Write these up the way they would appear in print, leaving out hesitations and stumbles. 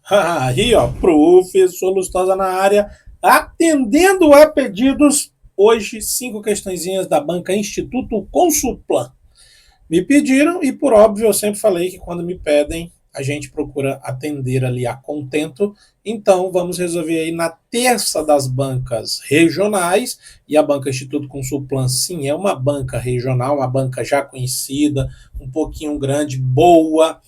Aí, ó, professor Lustosa na área, atendendo a pedidos. Hoje, 5 questõezinhas da banca Instituto Consulplan. Me pediram e, por óbvio, eu sempre falei que quando me pedem, a gente procura atender ali a contento. Então, vamos resolver aí na terça das bancas regionais. E a banca Instituto Consulplan, sim, é uma banca regional, uma banca já conhecida, um pouquinho grande, boa.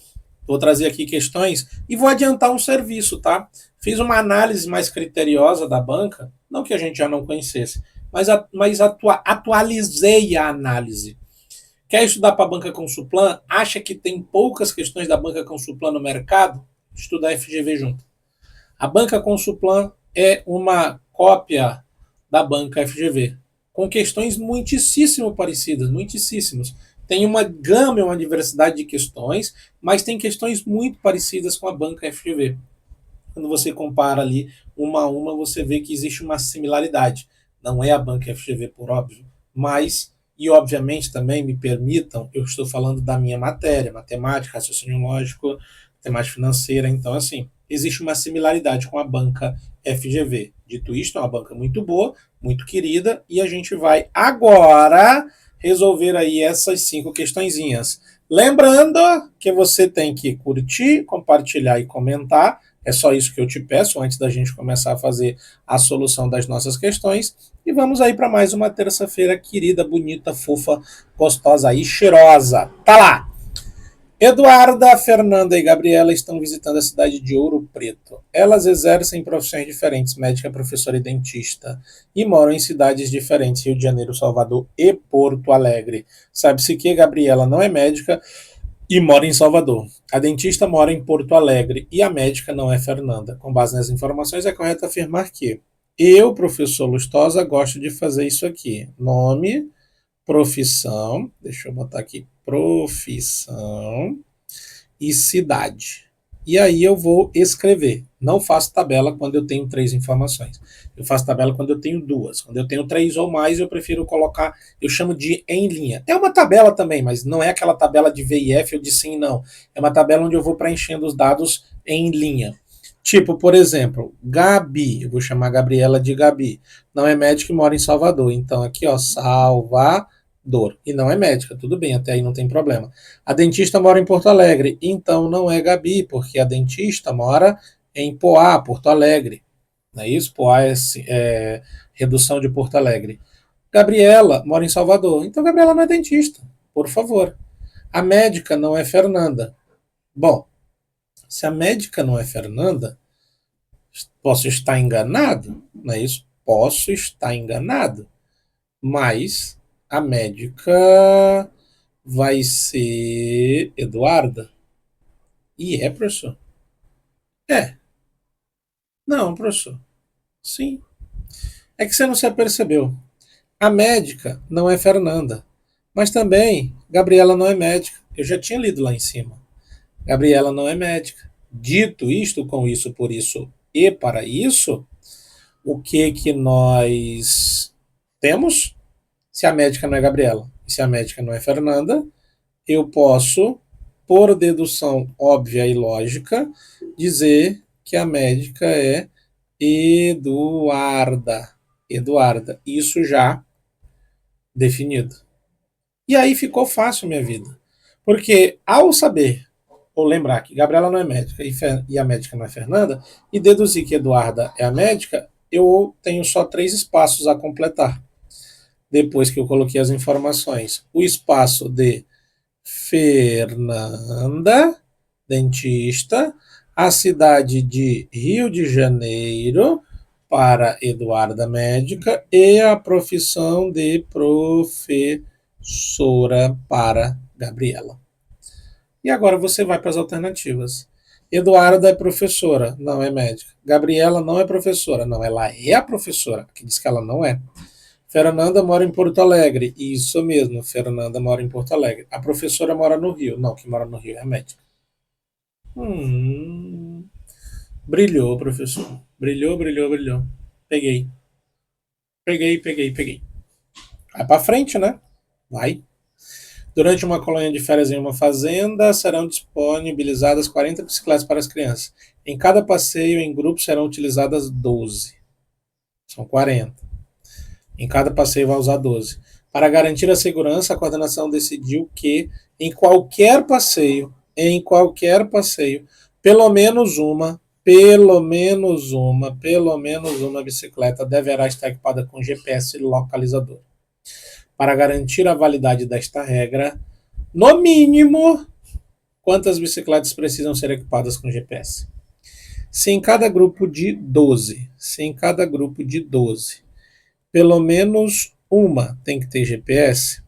Vou trazer aqui questões e vou adiantar um serviço, tá? Fiz uma análise mais criteriosa da banca, não que a gente já não conhecesse, mas atualizei a análise. Quer estudar para a banca Consulplan? Acha que tem poucas questões da banca Consulplan no mercado? Estuda a FGV junto. A banca Consulplan é uma cópia da banca FGV, com questões muitíssimo parecidas, muitíssimos. Tem uma gama, uma diversidade de questões, mas tem questões muito parecidas com a banca FGV. Quando você compara ali uma a uma, você vê que existe uma similaridade. Não é a banca FGV, por óbvio, mas, e obviamente também me permitam, eu estou falando da minha matéria, matemática, raciocínio lógico, matemática financeira, então assim, existe uma similaridade com a banca FGV. Dito isto, é uma banca muito boa, muito querida, e a gente vai agora resolver aí essas 5 questõezinhas. Lembrando que você tem que curtir, compartilhar e comentar. É só isso que eu te peço antes da gente começar a fazer a solução das nossas questões. E vamos aí para mais uma terça-feira querida, bonita, fofa, gostosa e cheirosa. Tá lá! Eduarda, Fernanda e Gabriela estão visitando a cidade de Ouro Preto. Elas exercem profissões diferentes, médica, professora e dentista, e moram em cidades diferentes, Rio de Janeiro, Salvador e Porto Alegre. Sabe-se que Gabriela não é médica e mora em Salvador. A dentista mora em Porto Alegre e a médica não é Fernanda. Com base nas informações, é correto afirmar que eu, professor Lustosa, gosto de fazer isso aqui. Nome, profissão, deixa eu botar aqui, profissão e cidade. E aí eu vou escrever. Não faço tabela quando eu tenho 3 informações. Eu faço tabela quando eu tenho 2. Quando eu tenho 3 ou mais, eu prefiro colocar, eu chamo de em linha. É uma tabela também, mas não é aquela tabela de V e F ou de sim e não. É uma tabela onde eu vou preenchendo os dados em linha. Tipo, por exemplo, Gabi, eu vou chamar a Gabriela de Gabi. Não é médica e mora em Salvador. Então aqui, ó, Salvador. E não é médica, tudo bem, até aí não tem problema. A dentista mora em Porto Alegre, então não é Gabi, porque a dentista mora em Poá, Porto Alegre. Não é isso? Poá é redução de Porto Alegre. Gabriela mora em Salvador, então Gabriela não é dentista, por favor. A médica não é Fernanda. Bom, se a médica não é Fernanda, posso estar enganado, não é isso? Posso estar enganado, mas a médica vai ser Eduarda. E é, professor? É. Não, professor. Sim. É que você não se apercebeu. A médica não é Fernanda. Mas também, Gabriela não é médica. Eu já tinha lido lá em cima. Gabriela não é médica. Dito isto, com isso, por isso e para isso, o que que nós temos? Se a médica não é Gabriela e se a médica não é Fernanda, eu posso, por dedução óbvia e lógica, dizer que a médica é Eduarda. Eduarda. Isso já definido. E aí ficou fácil minha vida. Porque ao saber, ou lembrar que Gabriela não é médica e a médica não é Fernanda, e deduzir que Eduarda é a médica, eu tenho só 3 espaços a completar. Depois que eu coloquei as informações. O espaço de Fernanda, dentista, a cidade de Rio de Janeiro, para Eduarda Médica, e a profissão de professora para Gabriela. E agora você vai para as alternativas. Eduarda é professora, não é médica. Gabriela não é professora, não, ela é a professora, que diz que ela não é. Fernanda mora em Porto Alegre. Isso mesmo, Fernanda mora em Porto Alegre. A professora mora no Rio. Não, que mora no Rio é a médica. Hum, brilhou, professor. Brilhou, brilhou, brilhou. Peguei. Peguei. Vai pra frente, né? Vai. Durante uma colônia de férias em uma fazenda, serão disponibilizadas 40 bicicletas para as crianças. Em cada passeio em grupo serão utilizadas 12. São 40. Em cada passeio vai usar 12. Para garantir a segurança, a coordenação decidiu que em qualquer passeio, pelo menos uma bicicleta deverá estar equipada com GPS localizador. Para garantir a validade desta regra, no mínimo, quantas bicicletas precisam ser equipadas com GPS? Se em cada grupo de 12, pelo menos uma tem que ter GPS,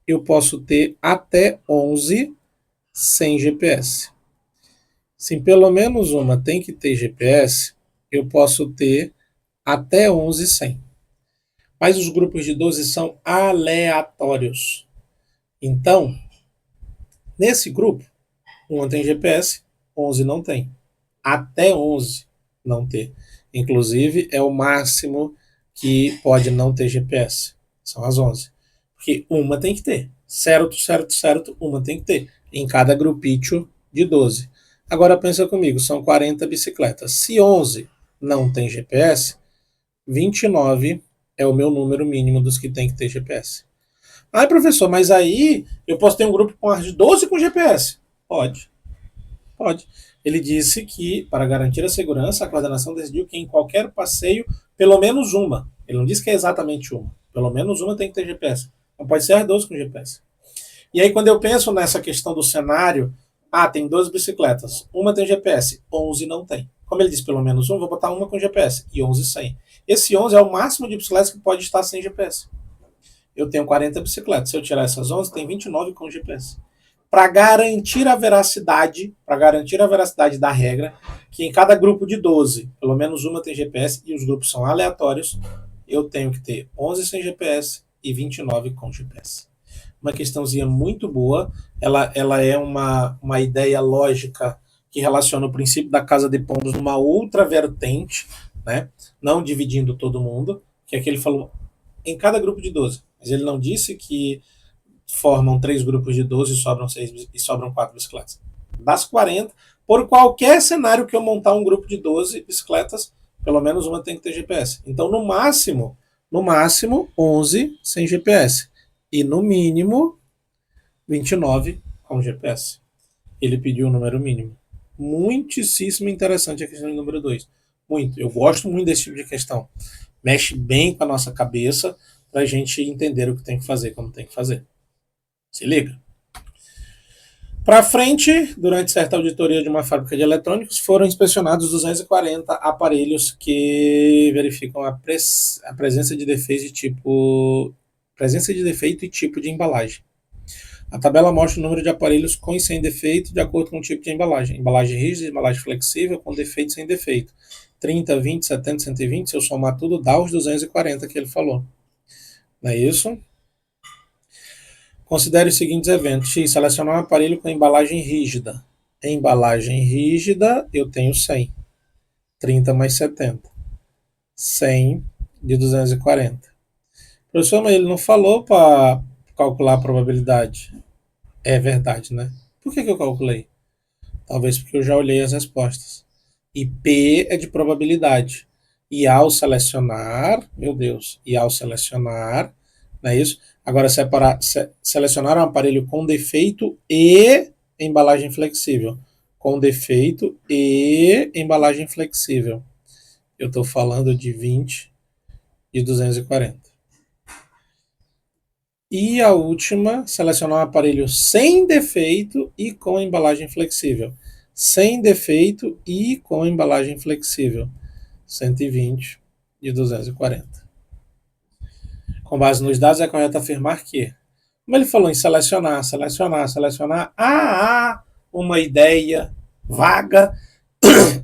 eu posso ter até 11 sem GPS. Se pelo menos uma tem que ter GPS, eu posso ter até 11 sem. Mas os grupos de 12 são aleatórios. Então, nesse grupo, uma tem GPS, 11 não tem. Até 11 não ter. Inclusive, é o máximo que pode não ter GPS. São as 11. Porque uma tem que ter. Certo, uma tem que ter. Em cada grupinho de 12. Agora pensa comigo, são 40 bicicletas. Se 11 não tem GPS, 29 é o meu número mínimo dos que tem que ter GPS. Ah, professor, mas aí eu posso ter um grupo com as 12 com GPS? Pode. Ele disse que, para garantir a segurança, a coordenação decidiu que em qualquer passeio, pelo menos uma. Ele não disse que é exatamente uma. Pelo menos uma tem que ter GPS. Não pode ser as 12 com GPS. E aí, quando eu penso nessa questão do cenário, tem 12 bicicletas. Uma tem GPS, 11 não tem. Como ele disse pelo menos uma, vou botar uma com GPS e 11 sem. Esse 11 é o máximo de bicicletas que pode estar sem GPS. Eu tenho 40 bicicletas. Se eu tirar essas 11, tem 29 com GPS. Para garantir a veracidade da regra, que em cada grupo de 12, pelo menos uma tem GPS e os grupos são aleatórios, eu tenho que ter 11 sem GPS e 29 com GPS. Uma questãozinha muito boa, ela é uma ideia lógica que relaciona o princípio da casa de pombos numa outra vertente, né? Não dividindo todo mundo, que é que ele falou em cada grupo de 12, mas ele não disse que formam 3 grupos de 12 e sobram 4 bicicletas. Das 40, por qualquer cenário que eu montar um grupo de 12 bicicletas, pelo menos uma tem que ter GPS. Então, no máximo 11 sem GPS. E no mínimo 29 com GPS. Ele pediu o número mínimo. Muitíssimo interessante a questão do número 2. Muito. Eu gosto muito desse tipo de questão. Mexe bem com a nossa cabeça para a gente entender o que tem que fazer, como tem que fazer. Se liga. Para frente, durante certa auditoria de uma fábrica de eletrônicos, foram inspecionados 240 aparelhos que verificam a presença de defeitos de tipo presença de defeito e tipo de embalagem. A tabela mostra o número de aparelhos com e sem defeito de acordo com o tipo de embalagem. Embalagem rígida, embalagem flexível, com defeito e sem defeito. 30, 20, 70, 120, se eu somar tudo, dá os 240 que ele falou. Não é isso? Considere os seguintes eventos. X, selecionar um aparelho com embalagem rígida. Em embalagem rígida, eu tenho 100. 30 mais 70. 100 de 240. Professor, mas ele não falou para calcular a probabilidade. É verdade, né? Por que eu calculei? Talvez porque eu já olhei as respostas. E P é de probabilidade. E ao selecionar, não é isso? Agora, selecionar um aparelho com defeito e embalagem flexível. Com defeito e embalagem flexível. Eu estou falando de 20 e 240. E a última, selecionar um aparelho sem defeito e com embalagem flexível. Sem defeito e com embalagem flexível. 120 e 240. Com base nos dados, é correto afirmar que, como ele falou em selecionar, há uma ideia vaga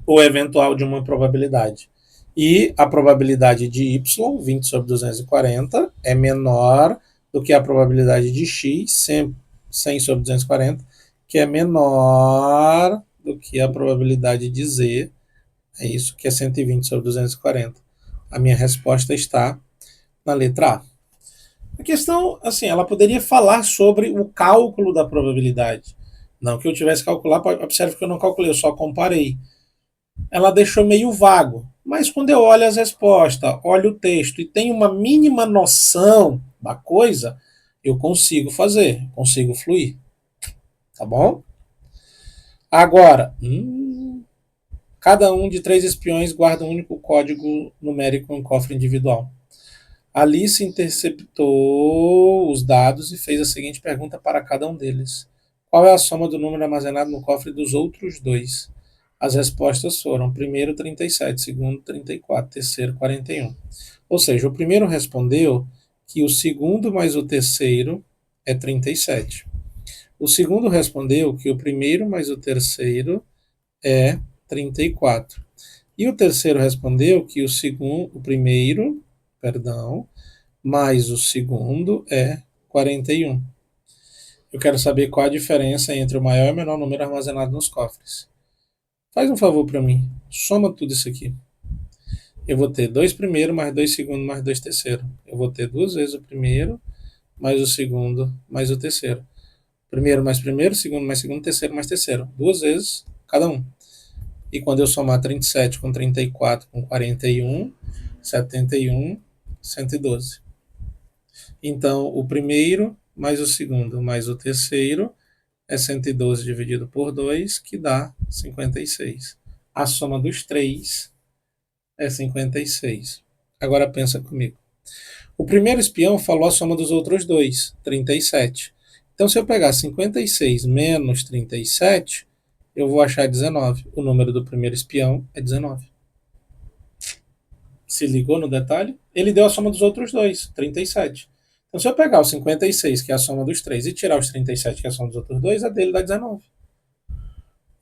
ou eventual de uma probabilidade. E a probabilidade de Y, 20 sobre 240, é menor do que a probabilidade de X, 100 sobre 240, que é menor do que a probabilidade de Z, é isso, que é 120 sobre 240. A minha resposta está na letra A. A questão, assim, ela poderia falar sobre o cálculo da probabilidade. Não que eu tivesse que calcular, observe que eu não calculei, eu só comparei. Ela deixou meio vago. Mas quando eu olho as respostas, olho o texto e tenho uma mínima noção da coisa, eu consigo fazer, consigo fluir. Tá bom? Agora, cada um de 3 espiões guarda um único código numérico em um cofre individual. Alice interceptou os dados e fez a seguinte pergunta para cada um deles: qual é a soma do número armazenado no cofre dos outros dois? As respostas foram: primeiro 37, segundo 34, terceiro 41. Ou seja, o primeiro respondeu que o segundo mais o terceiro é 37. O segundo respondeu que o primeiro mais o terceiro é 34. E o terceiro respondeu que o primeiro, perdão, mais o segundo é 41. Eu quero saber qual a diferença entre o maior e o menor número armazenado nos cofres. Faz um favor para mim, soma tudo isso aqui. Eu vou ter 2 primeiros mais 2 segundos mais 2 terceiros. Eu vou ter 2 vezes o primeiro mais o segundo mais o terceiro. Primeiro, segundo mais segundo, terceiro mais terceiro. 2 vezes cada um. E quando eu somar 37 com 34 com 41, 71, 112. Então, o primeiro mais o segundo mais o terceiro é 112 dividido por 2, que dá 56. A soma dos três é 56. Agora pensa comigo. O primeiro espião falou a soma dos outros dois, 37. Então, se eu pegar 56 menos 37, eu vou achar 19. O número do primeiro espião é 19. Se ligou no detalhe? Ele deu a soma dos outros dois, 37. Então, se eu pegar o 56, que é a soma dos três, e tirar os 37, que é a soma dos outros dois, a dele dá 19.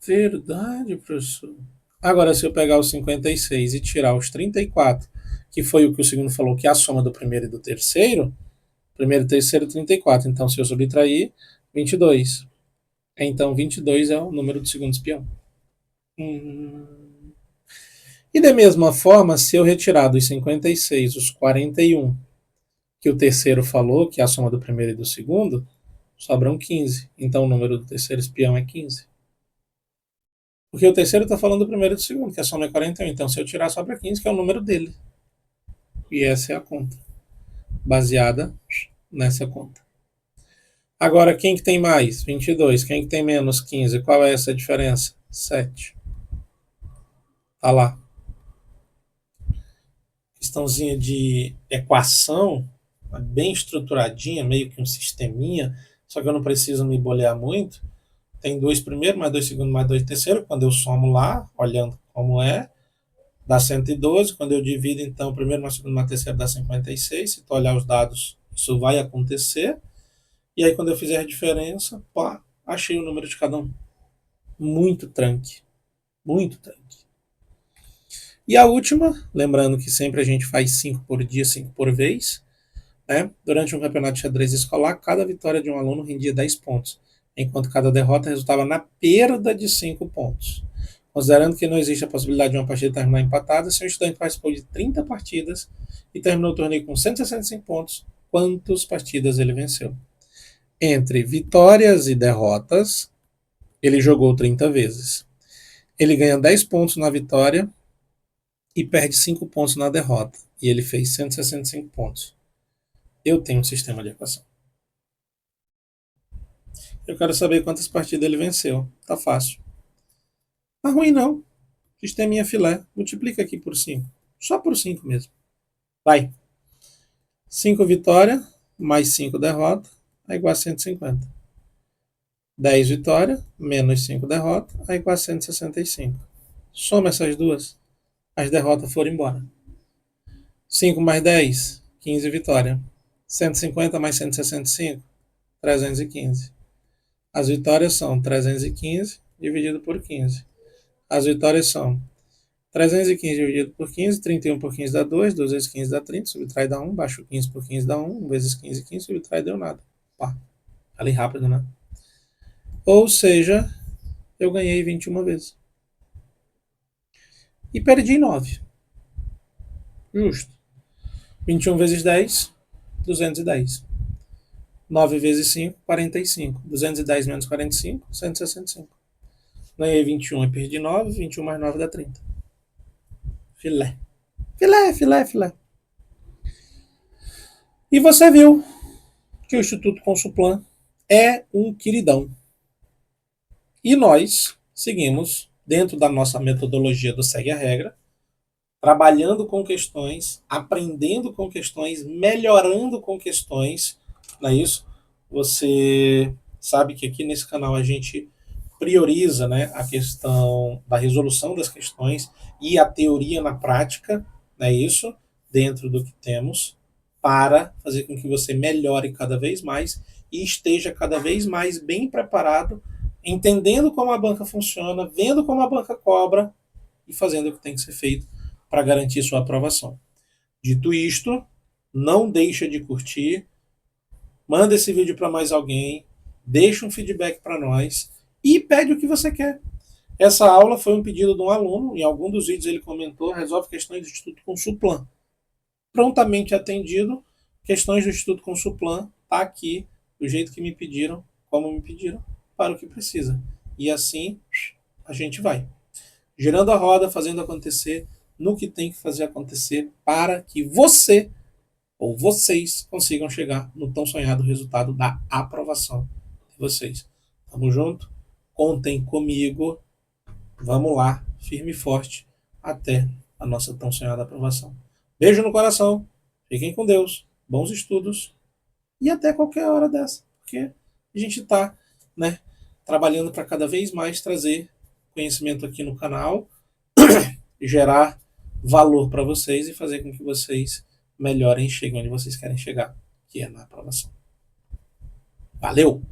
Verdade, professor. Agora, se eu pegar os 56 e tirar os 34, que foi o que o segundo falou, que é a soma do primeiro e do terceiro, primeiro, terceiro, 34. Então, se eu subtrair, 22. Então, 22 é o número do segundo espião. E da mesma forma, se eu retirar dos 56 os 41, que o terceiro falou, que é a soma do primeiro e do segundo, sobram 15. Então, o número do terceiro espião é 15. Porque o terceiro está falando do primeiro e do segundo, que a soma é 41. Então, se eu tirar, sobra 15, que é o número dele. E essa é a conta, baseada nessa conta. Agora, quem que tem mais? 22. Quem que tem menos? 15. Qual é essa diferença? 7. Tá lá. Questãozinha de equação, bem estruturadinha, meio que um sisteminha, só que eu não preciso me bolear muito. Tem 2 primeiros, mais 2 segundos, mais 2 terceiro. Quando eu somo lá, olhando como é, dá 112. Quando eu divido, então, primeiro, mais segundo, mais terceiro, dá 56. Se tu olhar os dados, isso vai acontecer. E aí, quando eu fizer a diferença, pá, achei o número de cada um. Muito tranque. Muito tranque. E a última, lembrando que sempre a gente faz 5 por dia, 5 por vez. Né? Durante um campeonato de xadrez escolar, cada vitória de um aluno rendia 10 pontos, enquanto cada derrota resultava na perda de 5 pontos. Considerando que não existe a possibilidade de uma partida terminar empatada, se um estudante participou de 30 partidas e terminou o torneio com 165 pontos, quantas partidas ele venceu? Entre vitórias e derrotas, ele jogou 30 vezes. Ele ganha 10 pontos na vitória e perde 5 pontos na derrota. E ele fez 165 pontos. Eu tenho um sistema de equação. Eu quero saber quantas partidas ele venceu. Tá fácil. Tá ruim não. Sisteminha filé. Multiplica aqui por 5. Só por 5 mesmo. Vai. 5 vitórias mais 5 derrotas é igual a 150. 10 vitórias menos 5 derrotas é igual a 165. Soma essas duas. As derrotas foram embora. 5 mais 10, 15 vitórias. 150 mais 165, 315. As vitórias são 315 dividido por 15. As vitórias são 315 dividido por 15, 31 por 15 dá 2, 2 vezes 15 dá 30, subtrai dá 1, baixo 15 por 15 dá 1, 1 vezes 15, 15, subtrai deu nada. Pá, ali rápido, né? Ou seja, eu ganhei 21 vezes. E perdi 9. Justo. 21 vezes 10, 210. 9 vezes 5, 45. 210 menos 45, 165. Ganhei 21 e perdi 9, 21 mais 9 dá 30. Filé. Filé, filé, filé. E você viu que o Instituto Consuplan é um queridão. E nós seguimos, dentro da nossa metodologia do Segue a Regra, trabalhando com questões, aprendendo com questões, melhorando com questões, não é isso? Você sabe que aqui nesse canal a gente prioriza, né, a questão da resolução das questões e a teoria na prática, não é isso? Dentro do que temos, para fazer com que você melhore cada vez mais e esteja cada vez mais bem preparado, entendendo como a banca funciona, vendo como a banca cobra e fazendo o que tem que ser feito para garantir sua aprovação. Dito isto, não deixa de curtir, manda esse vídeo para mais alguém, deixa um feedback para nós e pede o que você quer. Essa aula foi um pedido de um aluno, em algum dos vídeos ele comentou, resolve questões do Instituto Consuplan. Prontamente atendido, questões do Instituto Consuplan, está aqui, do jeito que me pediram, como me pediram, para o que precisa. E assim a gente vai. Girando a roda, fazendo acontecer no que tem que fazer acontecer para que você ou vocês consigam chegar no tão sonhado resultado da aprovação de vocês. Tamo junto? Contem comigo. Vamos lá, firme e forte, até a nossa tão sonhada aprovação. Beijo no coração, fiquem com Deus, bons estudos e até qualquer hora dessa, porque a gente está, né, trabalhando para cada vez mais trazer conhecimento aqui no canal, gerar valor para vocês e fazer com que vocês melhorem e cheguem onde vocês querem chegar, que é na aprovação. Valeu!